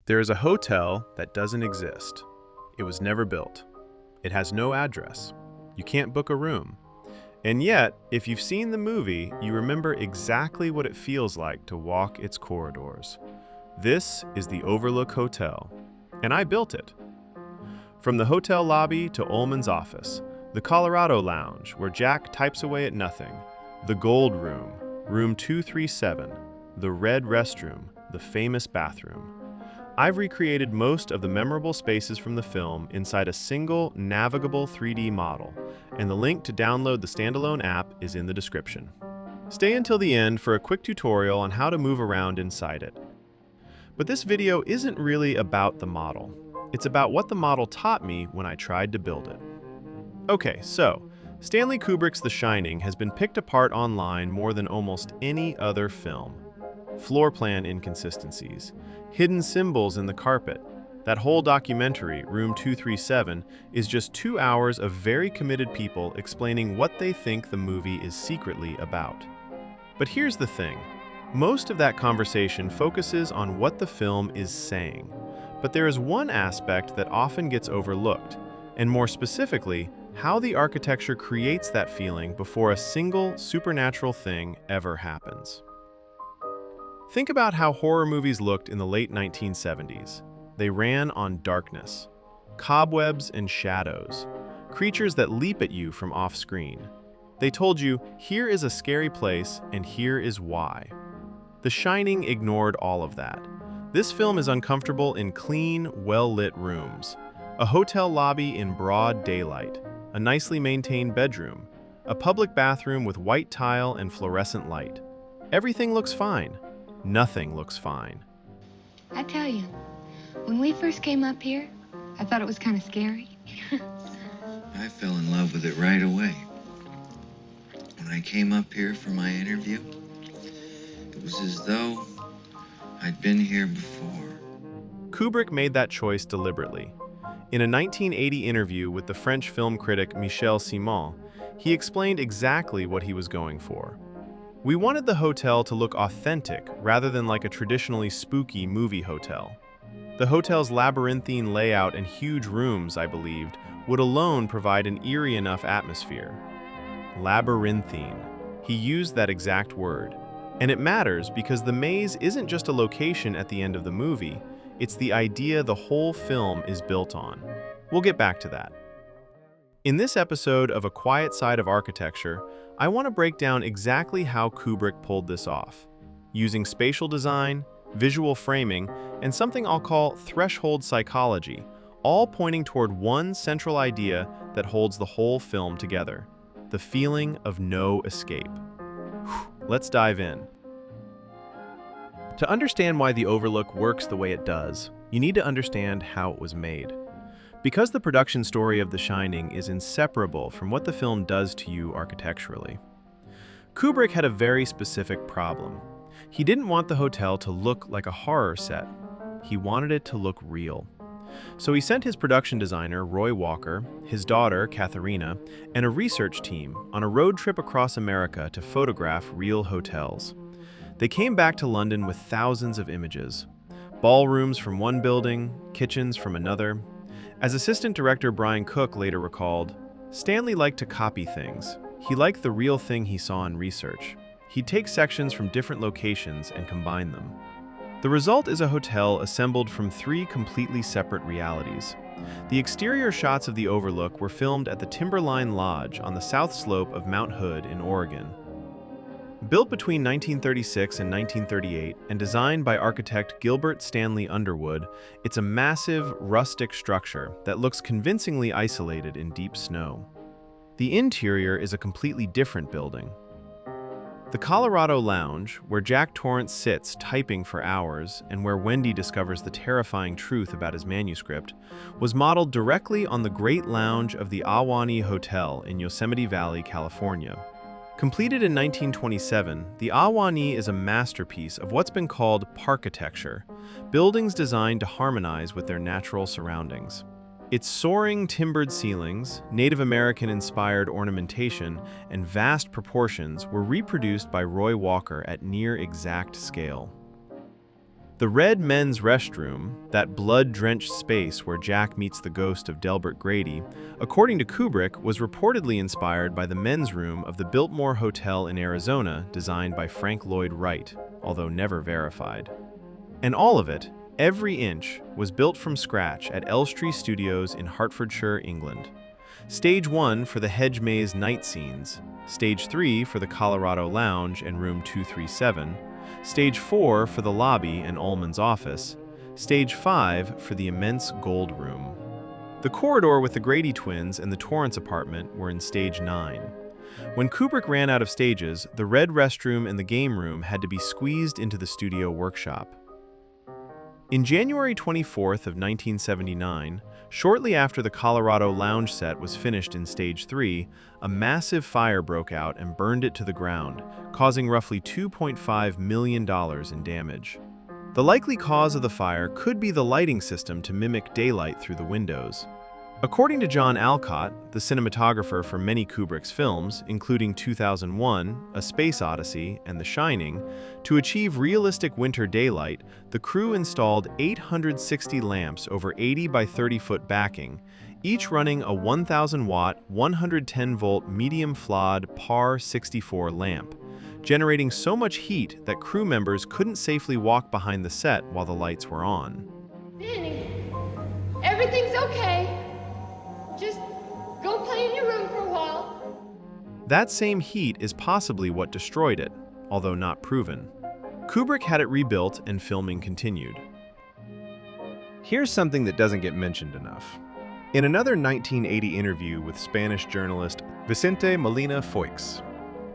There is a hotel that doesn't exist. It was never built. It has no address. You can't book a room. And yet, if you've seen the movie, you remember exactly what it feels like to walk its corridors. This is the Overlook Hotel, and I built it. From the hotel lobby to Ullman's office, the Colorado Lounge, where Jack types away at nothing, the Gold Room, Room 237, the Red Restroom, the famous bathroom. I've recreated most of the memorable spaces from the film inside a single, navigable 3D model, and the link to download the standalone app is in the description. Stay until the end for a quick tutorial on how to move around inside it. But this video isn't really about the model. It's about what the model taught me when I tried to build it. Okay, so Stanley Kubrick's The Shining has been picked apart online more than almost any other film. Floor plan inconsistencies, hidden symbols in the carpet. That whole documentary, Room 237, is just 2 hours of very committed people explaining what they think the movie is secretly about. But here's the thing. Most of that conversation focuses on what the film is saying. But there is one aspect that often gets overlooked, and more specifically, how the architecture creates that feeling before a single supernatural thing ever happens. Think about how horror movies looked in the late 1970s. They ran on darkness, cobwebs and shadows, creatures that leap at you from off-screen. They told you, here is a scary place and here is why. The Shining ignored all of that. This film is uncomfortable in clean, well-lit rooms, a hotel lobby in broad daylight, a nicely maintained bedroom, a public bathroom with white tile and fluorescent light. Everything looks fine. Nothing looks fine. I tell you, when we first came up here, I thought it was kind of scary. I fell in love with it right away. When I came up here for my interview, it was as though I'd been here before. Kubrick made that choice deliberately. In a 1980 interview with the French film critic Michel Simon, he explained exactly what he was going for. We wanted the hotel to look authentic rather than like a traditionally spooky movie hotel. The hotel's labyrinthine layout and huge rooms, I believed, would alone provide an eerie enough atmosphere. Labyrinthine. He used that exact word. And it matters because the maze isn't just a location at the end of the movie, it's the idea the whole film is built on. We'll get back to that. In this episode of A Quiet Side of Architecture, I want to break down exactly how Kubrick pulled this off, using spatial design, visual framing, and something I'll call threshold psychology, all pointing toward one central idea that holds the whole film together, the feeling of no escape. Let's dive in. To understand why the Overlook works the way it does, you need to understand how it was made. Because the production story of The Shining is inseparable from what the film does to you architecturally. Kubrick had a very specific problem. He didn't want the hotel to look like a horror set. He wanted it to look real. So he sent his production designer, Roy Walker, his daughter, Katharina, and a research team on a road trip across America to photograph real hotels. They came back to London with thousands of images. Ballrooms from one building, kitchens from another. As assistant director Brian Cook later recalled, Stanley liked to copy things. He liked the real thing he saw in research. He'd take sections from different locations and combine them. The result is a hotel assembled from 3 completely separate realities. The exterior shots of the Overlook were filmed at the Timberline Lodge on the south slope of Mount Hood in Oregon. Built between 1936 and 1938 and designed by architect Gilbert Stanley Underwood, it's a massive, rustic structure that looks convincingly isolated in deep snow. The interior is a completely different building. The Colorado Lounge, where Jack Torrance sits typing for hours and where Wendy discovers the terrifying truth about his manuscript, was modeled directly on the Great Lounge of the Ahwahnee Hotel in Yosemite Valley, California. Completed in 1927, the Ahwahnee is a masterpiece of what's been called parkitecture, buildings designed to harmonize with their natural surroundings. Its soaring timbered ceilings, Native American-inspired ornamentation, and vast proportions were reproduced by Roy Walker at near-exact scale. The red men's restroom, that blood-drenched space where Jack meets the ghost of Delbert Grady, according to Kubrick, was reportedly inspired by the men's room of the Biltmore Hotel in Arizona, designed by Frank Lloyd Wright, although never verified. And all of it, every inch, was built from scratch at Elstree Studios in Hertfordshire, England. Stage 1 for the hedge maze night scenes, Stage 3 for the Colorado Lounge and Room 237, Stage 4 for the lobby and Ullman's office, Stage 5 for the immense gold room. The corridor with the Grady twins and the Torrance apartment were in Stage 9. When Kubrick ran out of stages, the red restroom and the game room had to be squeezed into the studio workshop. In January 24th of 1979, shortly after the Colorado Lounge set was finished in Stage 3, a massive fire broke out and burned it to the ground, causing roughly $2.5 million in damage. The likely cause of the fire could be the lighting system to mimic daylight through the windows. According to John Alcott, the cinematographer for many Kubrick's films, including 2001, A Space Odyssey, and The Shining, to achieve realistic winter daylight, the crew installed 860 lamps over 80 by 30-foot backing, each running a 1,000-watt, 110-volt medium-flawed PAR 64 lamp, generating so much heat that crew members couldn't safely walk behind the set while the lights were on. Danny, everything's okay. Just go play in your room for a while. That same heat is possibly what destroyed it, although not proven. Kubrick had it rebuilt and filming continued. Here's something that doesn't get mentioned enough. In another 1980 interview with Spanish journalist Vicente Molina Foix,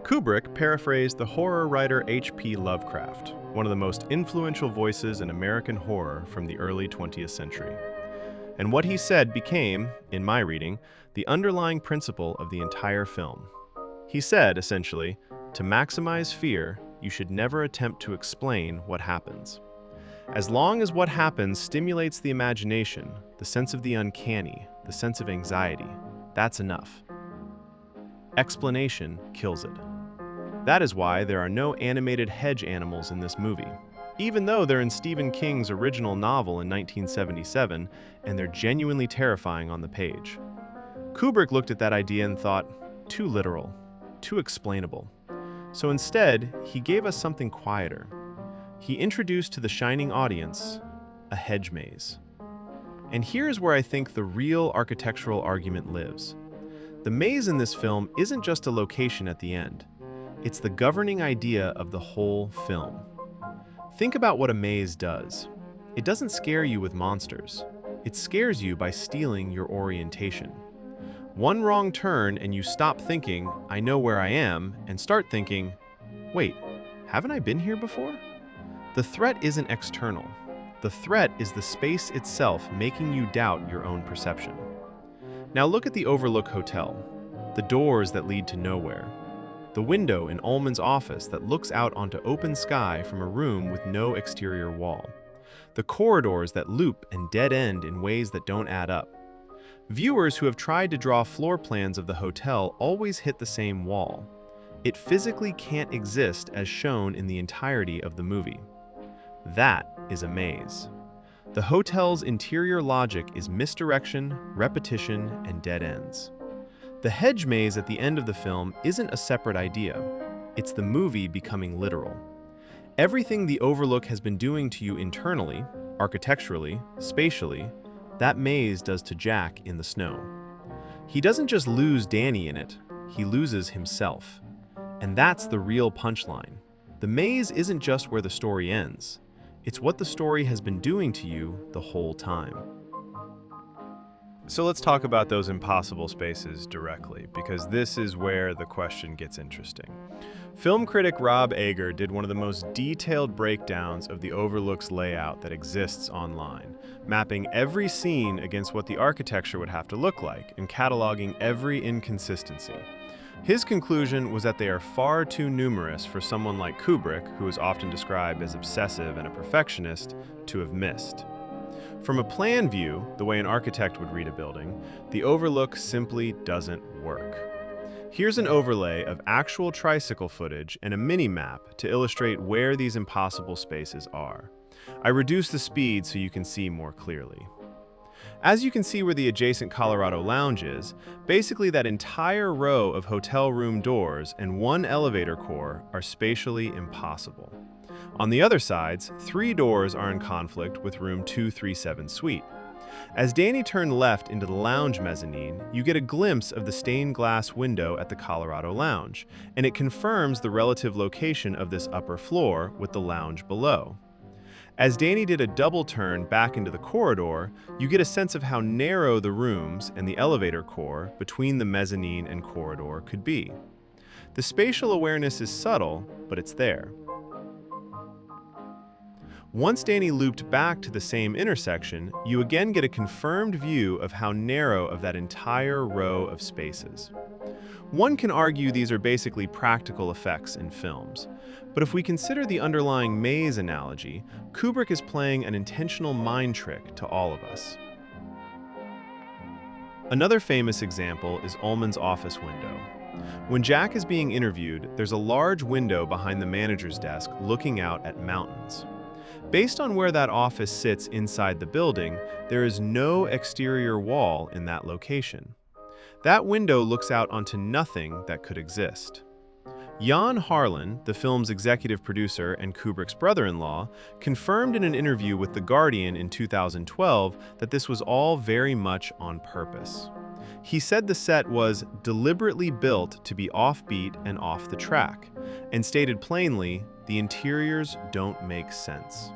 Kubrick paraphrased the horror writer H.P. Lovecraft, one of the most influential voices in American horror from the early 20th century. And what he said became, in my reading, the underlying principle of the entire film. He said, essentially, to maximize fear, you should never attempt to explain what happens. As long as what happens stimulates the imagination, the sense of the uncanny, the sense of anxiety, that's enough. Explanation kills it. That is why there are no animated hedge animals in this movie, even though they're in Stephen King's original novel in 1977, and they're genuinely terrifying on the page. Kubrick looked at that idea and thought, too literal, too explainable. So instead, he gave us something quieter. He introduced to the Shining audience a hedge maze. And here's where I think the real architectural argument lives. The maze in this film isn't just a location at the end. It's the governing idea of the whole film. Think about what a maze does. It doesn't scare you with monsters. It scares you by stealing your orientation. One wrong turn and you stop thinking, I know where I am, and start thinking, wait, haven't I been here before? The threat isn't external. The threat is the space itself making you doubt your own perception. Now look at the Overlook Hotel, the doors that lead to nowhere. The window in Ullman's office that looks out onto open sky from a room with no exterior wall. The corridors that loop and dead end in ways that don't add up. Viewers who have tried to draw floor plans of the hotel always hit the same wall. It physically can't exist as shown in the entirety of the movie. That is a maze. The hotel's interior logic is misdirection, repetition, and dead ends. The hedge maze at the end of the film isn't a separate idea. It's the movie becoming literal. Everything the Overlook has been doing to you internally, architecturally, spatially, that maze does to Jack in the snow. He doesn't just lose Danny in it, he loses himself. And that's the real punchline. The maze isn't just where the story ends. It's what the story has been doing to you the whole time. So let's talk about those impossible spaces directly, because this is where the question gets interesting. Film critic Rob Ager did one of the most detailed breakdowns of the Overlook's layout that exists online, mapping every scene against what the architecture would have to look like and cataloging every inconsistency. His conclusion was that they are far too numerous for someone like Kubrick, who is often described as obsessive and a perfectionist, to have missed. From a plan view, the way an architect would read a building, the Overlook simply doesn't work. Here's an overlay of actual tricycle footage and a mini-map to illustrate where these impossible spaces are. I reduced the speed so you can see more clearly. As you can see where the adjacent Colorado Lounge is, basically that entire row of hotel room doors and one elevator core are spatially impossible. On the other sides, 3 doors are in conflict with room 237 suite. As Danny turned left into the lounge mezzanine, you get a glimpse of the stained glass window at the Colorado Lounge, and it confirms the relative location of this upper floor with the lounge below. As Danny did a double turn back into the corridor, you get a sense of how narrow the rooms and the elevator core between the mezzanine and corridor could be. The spatial awareness is subtle, but it's there. Once Danny looped back to the same intersection, you again get a confirmed view of how narrow of that entire row of spaces. One can argue these are basically practical effects in films, but if we consider the underlying maze analogy, Kubrick is playing an intentional mind trick to all of us. Another famous example is Ullman's office window. When Jack is being interviewed, there's a large window behind the manager's desk looking out at mountains. Based on where that office sits inside the building, there is no exterior wall in that location. That window looks out onto nothing that could exist. Jan Harlan, the film's executive producer and Kubrick's brother-in-law, confirmed in an interview with The Guardian in 2012 that this was all very much on purpose. He said the set was deliberately built to be offbeat and off the track, and stated plainly, the interiors don't make sense.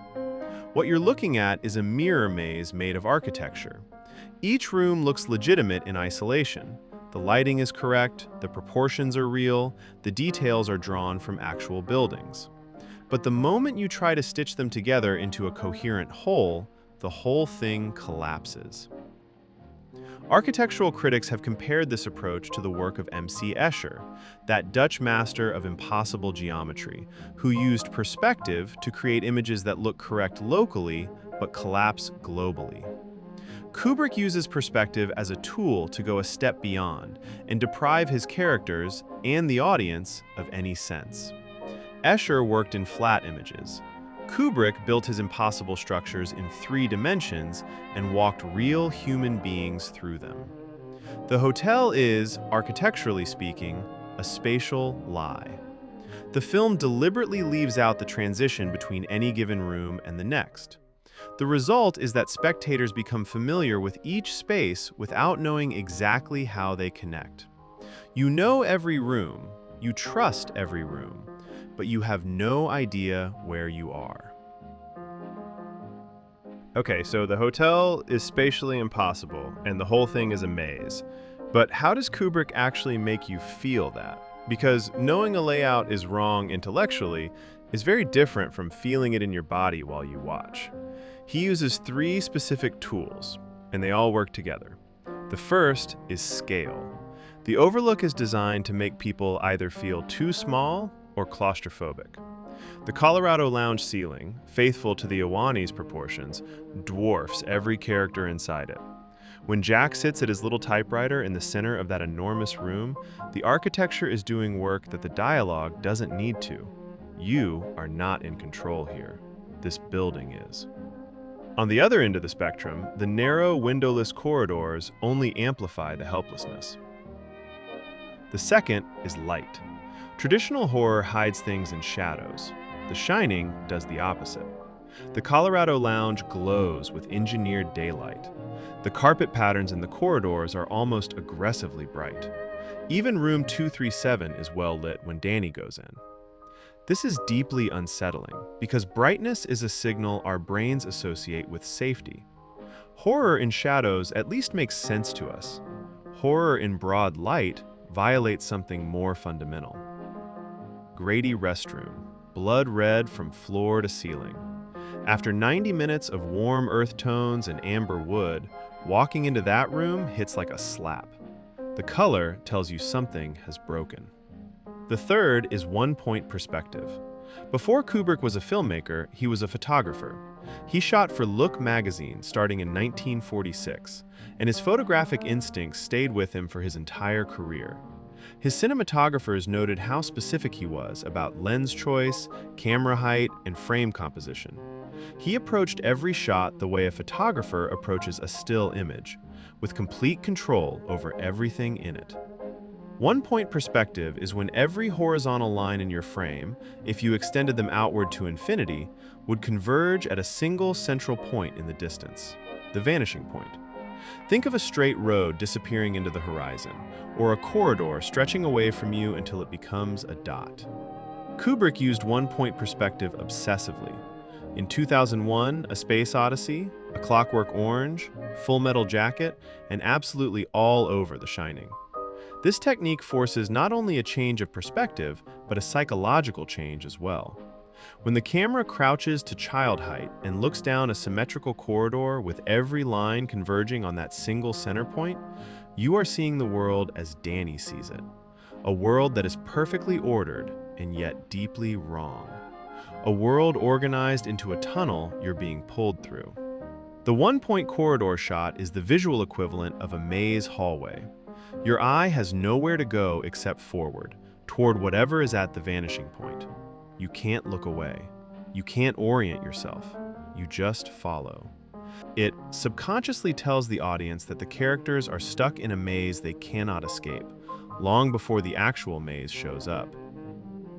What you're looking at is a mirror maze made of architecture. Each room looks legitimate in isolation. The lighting is correct, the proportions are real, the details are drawn from actual buildings. But the moment you try to stitch them together into a coherent whole, the whole thing collapses. Architectural critics have compared this approach to the work of M.C. Escher, that Dutch master of impossible geometry, who used perspective to create images that look correct locally but collapse globally. Kubrick uses perspective as a tool to go a step beyond and deprive his characters and the audience of any sense. Escher worked in flat images. Kubrick built his impossible structures in 3 dimensions and walked real human beings through them. The hotel is, architecturally speaking, a spatial lie. The film deliberately leaves out the transition between any given room and the next. The result is that spectators become familiar with each space without knowing exactly how they connect. You know every room, you trust every room, but you have no idea where you are. Okay, so the hotel is spatially impossible, and the whole thing is a maze. But how does Kubrick actually make you feel that? Because knowing a layout is wrong intellectually is very different from feeling it in your body while you watch. He uses 3 specific tools, and they all work together. The first is scale. The Overlook is designed to make people either feel too small or claustrophobic. The Colorado Lounge ceiling, faithful to the unease proportions, dwarfs every character inside it. When Jack sits at his little typewriter in the center of that enormous room, the architecture is doing work that the dialogue doesn't need to. You are not in control here. This building is. On the other end of the spectrum, the narrow, windowless corridors only amplify the helplessness. The second is light. Traditional horror hides things in shadows. The Shining does the opposite. The Colorado Lounge glows with engineered daylight. The carpet patterns in the corridors are almost aggressively bright. Even room 237 is well lit when Danny goes in. This is deeply unsettling because brightness is a signal our brains associate with safety. Horror in shadows at least makes sense to us. Horror in broad light violates something more fundamental. Grady restroom, blood red from floor to ceiling. After 90 minutes of warm earth tones and amber wood, walking into that room hits like a slap. The color tells you something has broken. The third is one-point perspective. Before Kubrick was a filmmaker, he was a photographer. He shot for Look magazine starting in 1946, and his photographic instincts stayed with him for his entire career. His cinematographers noted how specific he was about lens choice, camera height, and frame composition. He approached every shot the way a photographer approaches a still image, with complete control over everything in it. One-point perspective is when every horizontal line in your frame, if you extended them outward to infinity, would converge at a single central point in the distance, the vanishing point. Think of a straight road disappearing into the horizon, or a corridor stretching away from you until it becomes a dot. Kubrick used one-point perspective obsessively. In 2001, A Space Odyssey, A Clockwork Orange, Full Metal Jacket, and absolutely all over The Shining. This technique forces not only a change of perspective, but a psychological change as well. When the camera crouches to child height and looks down a symmetrical corridor with every line converging on that single center point, you are seeing the world as Danny sees it. A world that is perfectly ordered and yet deeply wrong. A world organized into a tunnel you're being pulled through. The one-point corridor shot is the visual equivalent of a maze hallway. Your eye has nowhere to go except forward, toward whatever is at the vanishing point. You can't look away. You can't orient yourself. You just follow. It subconsciously tells the audience that the characters are stuck in a maze they cannot escape, long before the actual maze shows up.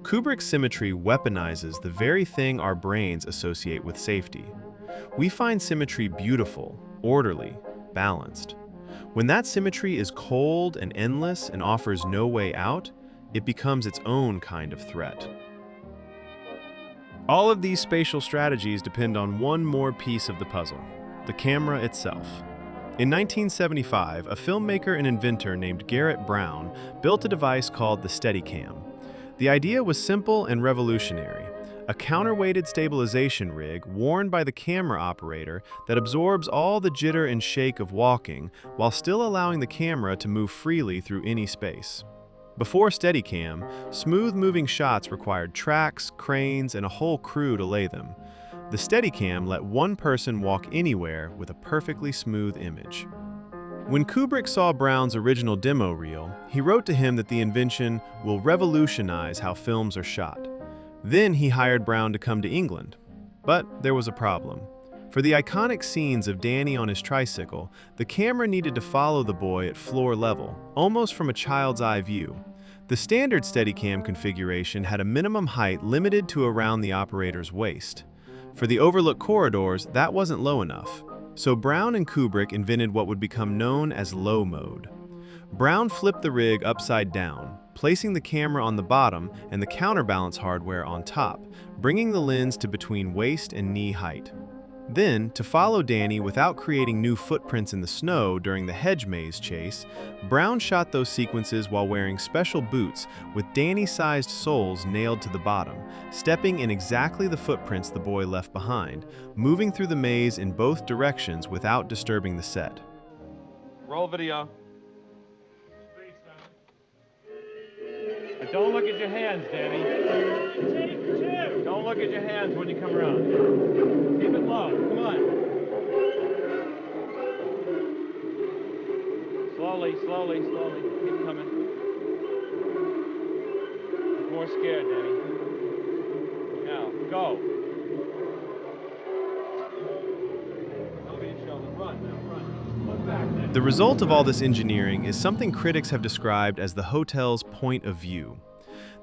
Kubrick's symmetry weaponizes the very thing our brains associate with safety. We find symmetry beautiful, orderly, balanced. When that symmetry is cold and endless and offers no way out, it becomes its own kind of threat. All of these spatial strategies depend on one more piece of the puzzle: the camera itself. In 1975, a filmmaker and inventor named Garrett Brown built a device called the Steadicam. The idea was simple and revolutionary: a counterweighted stabilization rig worn by the camera operator that absorbs all the jitter and shake of walking while still allowing the camera to move freely through any space. Before Steadicam, smooth-moving shots required tracks, cranes, and a whole crew to lay them. The Steadicam let one person walk anywhere with a perfectly smooth image. When Kubrick saw Brown's original demo reel, he wrote to him that the invention will revolutionize how films are shot. Then he hired Brown to come to England. But there was a problem. For the iconic scenes of Danny on his tricycle, the camera needed to follow the boy at floor level, almost from a child's eye view. The standard Steadicam configuration had a minimum height limited to around the operator's waist. For the Overlook corridors, that wasn't low enough. So Brown and Kubrick invented what would become known as low mode. Brown flipped the rig upside down, placing the camera on the bottom and the counterbalance hardware on top, bringing the lens to between waist and knee height. Then, to follow Danny without creating new footprints in the snow during the hedge maze chase, Brown shot those sequences while wearing special boots with Danny-sized soles nailed to the bottom, stepping in exactly the footprints the boy left behind, moving through the maze in both directions without disturbing the set. Roll video. Don't look at your hands, Danny. Don't look at your hands when you come around. Keep it low. Come on. Slowly, slowly, slowly. Keep coming. Look more scared, Danny. Now, go. Over your shoulder. Run now, run. Look back, Danny. The result of all this engineering is something critics have described as the hotel's point of view.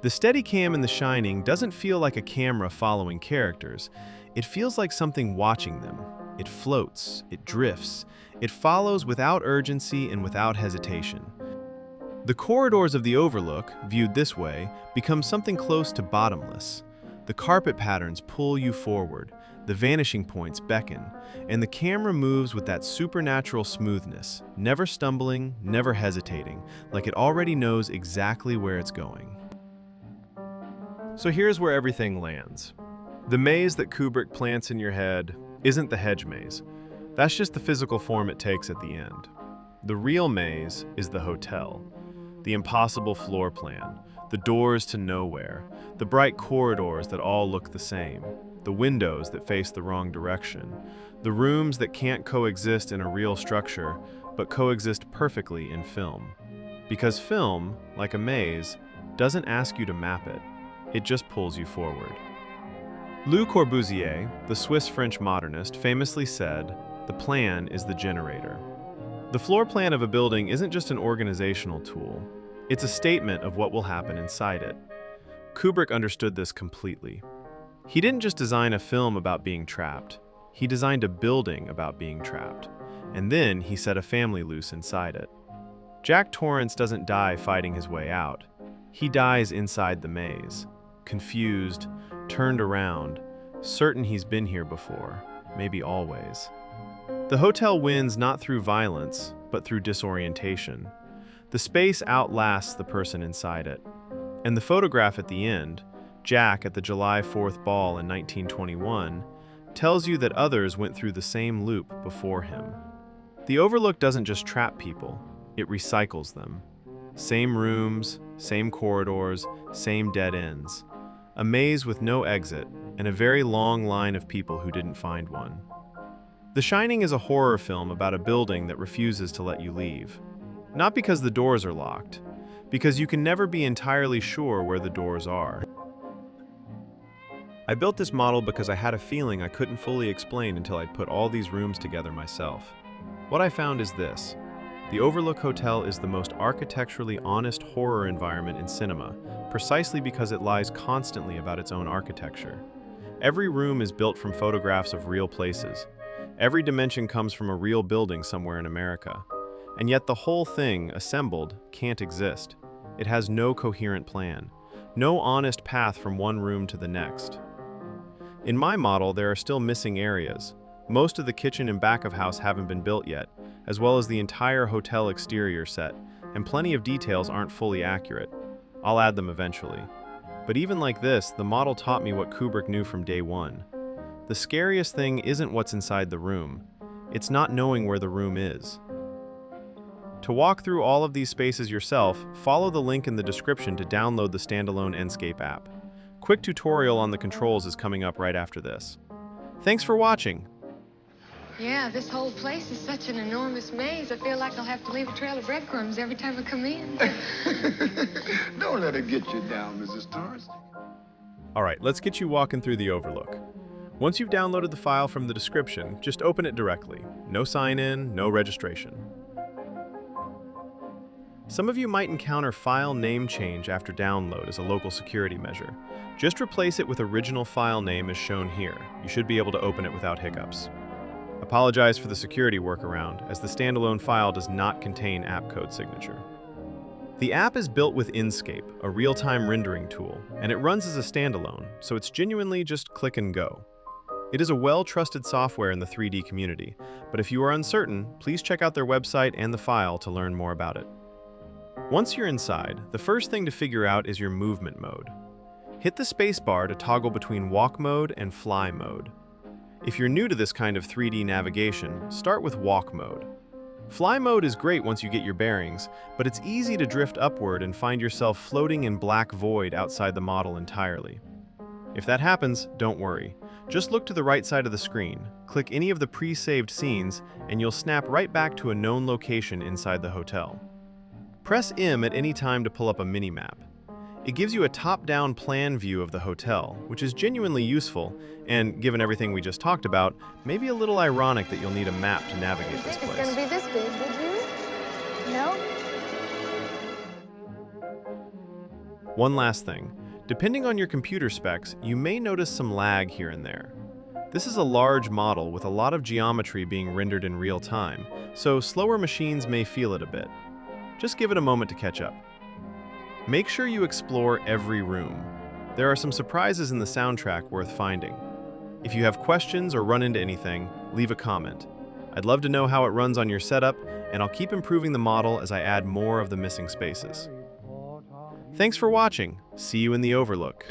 The Steadicam in The Shining doesn't feel like a camera following characters. It feels like something watching them. It floats, it drifts, it follows without urgency and without hesitation. The corridors of the Overlook, viewed this way, become something close to bottomless. The carpet patterns pull you forward, the vanishing points beckon, and the camera moves with that supernatural smoothness, never stumbling, never hesitating, like it already knows exactly where it's going. So here's where everything lands. The maze that Kubrick plants in your head isn't the hedge maze. That's just the physical form it takes at the end. The real maze is the hotel. The impossible floor plan, the doors to nowhere, the bright corridors that all look the same, the windows that face the wrong direction, the rooms that can't coexist in a real structure, but coexist perfectly in film. Because film, like a maze, doesn't ask you to map it. It just pulls you forward. Le Corbusier, the Swiss-French modernist, famously said, "The plan is the generator." The floor plan of a building isn't just an organizational tool. It's a statement of what will happen inside it. Kubrick understood this completely. He didn't just design a film about being trapped. He designed a building about being trapped. And then he set a family loose inside it. Jack Torrance doesn't die fighting his way out. He dies inside the maze, confused, turned around, certain he's been here before, maybe always. The hotel wins not through violence, but through disorientation. The space outlasts the person inside it. And the photograph at the end, Jack at the July 4th ball in 1921, tells you that others went through the same loop before him. The Overlook doesn't just trap people, it recycles them. Same rooms, same corridors, same dead ends. A maze with no exit, and a very long line of people who didn't find one. The Shining is a horror film about a building that refuses to let you leave. Not because the doors are locked, because you can never be entirely sure where the doors are. I built this model because I had a feeling I couldn't fully explain until I'd put all these rooms together myself. What I found is this. The Overlook Hotel is the most architecturally honest horror environment in cinema, precisely because it lies constantly about its own architecture. Every room is built from photographs of real places. Every dimension comes from a real building somewhere in America. And yet the whole thing, assembled, can't exist. It has no coherent plan, no honest path from one room to the next. In my model, there are still missing areas. Most of the kitchen and back of house haven't been built yet, as well as the entire hotel exterior set, and plenty of details aren't fully accurate. I'll add them eventually. But even like this, the model taught me what Kubrick knew from day one. The scariest thing isn't what's inside the room. It's not knowing where the room is. To walk through all of these spaces yourself, follow the link in the description to download the standalone Enscape app. Quick tutorial on the controls is coming up right after this. Thanks for watching. Yeah, this whole place is such an enormous maze. I feel like I'll have to leave a trail of breadcrumbs every time I come in. Don't let it get you down, Mrs. Torrance. All right, let's get you walking through the Overlook. Once you've downloaded the file from the description, just open it directly. No sign-in, no registration. Some of you might encounter file name change after download as a local security measure. Just replace it with original file name as shown here. You should be able to open it without hiccups. Apologize for the security workaround, as the standalone file does not contain app code signature. The app is built with Enscape, a real-time rendering tool, and it runs as a standalone, so it's genuinely just click and go. It is a well-trusted software in the 3D community, but if you are uncertain, please check out their website and the file to learn more about it. Once you're inside, the first thing to figure out is your movement mode. Hit the spacebar to toggle between walk mode and fly mode. If you're new to this kind of 3D navigation, start with walk mode. Fly mode is great once you get your bearings, but it's easy to drift upward and find yourself floating in black void outside the model entirely. If that happens, don't worry. Just look to the right side of the screen, click any of the pre-saved scenes, and you'll snap right back to a known location inside the hotel. Press M at any time to pull up a mini-map. It gives you a top-down plan view of the hotel, which is genuinely useful, and given everything we just talked about, maybe a little ironic that you'll need a map to navigate this place. It's gonna be this big, did you? No? One last thing. Depending on your computer specs, you may notice some lag here and there. This is a large model with a lot of geometry being rendered in real time, so slower machines may feel it a bit. Just give it a moment to catch up. Make sure you explore every room. There are some surprises in the soundtrack worth finding. If you have questions or run into anything, leave a comment. I'd love to know how it runs on your setup, and I'll keep improving the model as I add more of the missing spaces. Thanks for watching. See you in the Overlook.